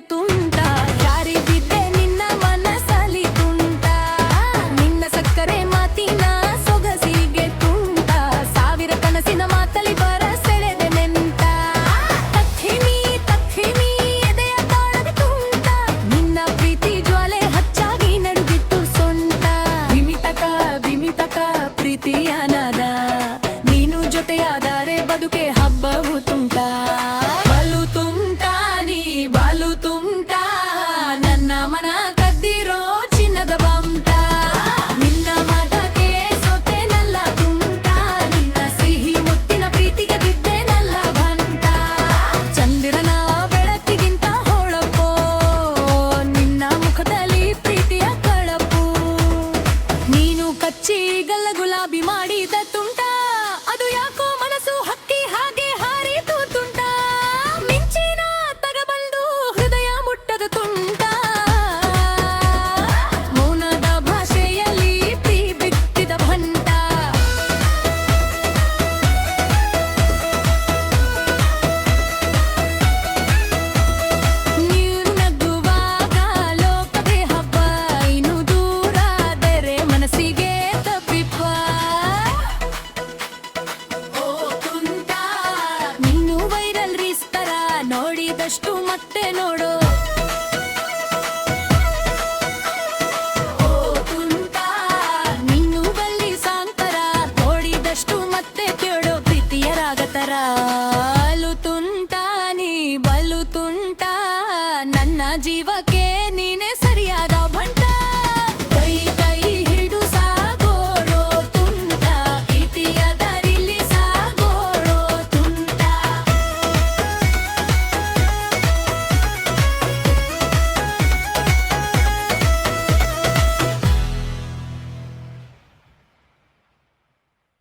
ತುಂಟ ಯಾರಿದ್ದೆ ನಿನ್ನ ಮನಸಲಿ ತುಂಟ ನಿನ್ನ ಸಕ್ಕರೆ ಮಾತಿನ ಸೊಗಸಿಗೆ ತುಂಟ ಸಾವಿರ ಕನಸಿನ ಮಾತಲಿ ಬರ ಸೆಳೆದೆ ನೆಂಟ ತಕ್ಕಿನಿ ತಕ್ಕಿನಿ ಎದೆಯ ತಾಳದ ತುಂಟ ನಿನ್ನ ಪ್ರೀತಿ ಜ್ವಾಲೆ ಹಚ್ಚಾಗಿ ನಡುಗಿಟ್ಟು ಸೊಂಟ ಬಿಮಿತಕ ಪ್ರೀತಿಯ ನಾದ ನೀನು ಜೊತೆಯಾದರೆ ಬದುಕೆ ಹಬ್ಬವು ತುಂಟ ಬಾಲು ತುಂಟ ನನ್ನ ಮನ ಕದ್ದಿರೋ ಚಿನ್ನದ ಬಂಟ ನಿನ್ನ ಮಾತಕ್ಕೆ ಸೋತೆನಲ್ಲ ತುಂಟ ನಿನ್ನ ಸಿಹಿ ಮುತ್ತಿನ ಪ್ರೀತಿಗೆ ಬಿದ್ದೆನಲ್ಲ ಬಂಟ ಚಂದಿರನ ಬೆಳಕಿಗಿಂತ ಹೊಳಪೋ ನಿನ್ನ ಮುಖದಲ್ಲಿ ಪ್ರೀತಿಯ ಕಳಪು ನೀನು ಕಚ್ಚಿ ಗಲ್ಲ ಗುಲಾಬಿ ಮಾಡಿದ ತುಂಟ ಅದು ಯಾಕೋ ಮನಸ್ಸು ಹಕ್ಕಿ ಹಾಗೆ ಹಾರಿತು ತುಂಟ ಮಿಂಚಿನ ತಗಬಂದು ಹೃದಯ ಮುಟ್ಟದ ತುಂಟ ಮೌನದ ಭಾಷೆಯಲ್ಲಿ ಪ್ರೀ ಬಿತ್ತಿದ ಭಂಟ ನೀನು ನಗುವಾಗ ಲೋಕವೇ ಹಬ್ಬ ಇನ್ನು ದೂರಾದರೆ ಮನಸ್ಸಿಗೆ ತಪ್ಪಿಪ್ಪ ನೀನು ವೈರಲ್ ರೀಸ್ ತರ ನೋಡಿದಷ್ಟು ಮತ್ತೆ ನೋಡು ತುಂಟ ನೀನು ಬಲ್ಲಿ ಸಾಂಗ್ ತರ ನೋಡಿದಷ್ಟು ಮತ್ತೆ ಕೇಳೋ ಪ್ರೀತಿಯ ರಾಗ ತರ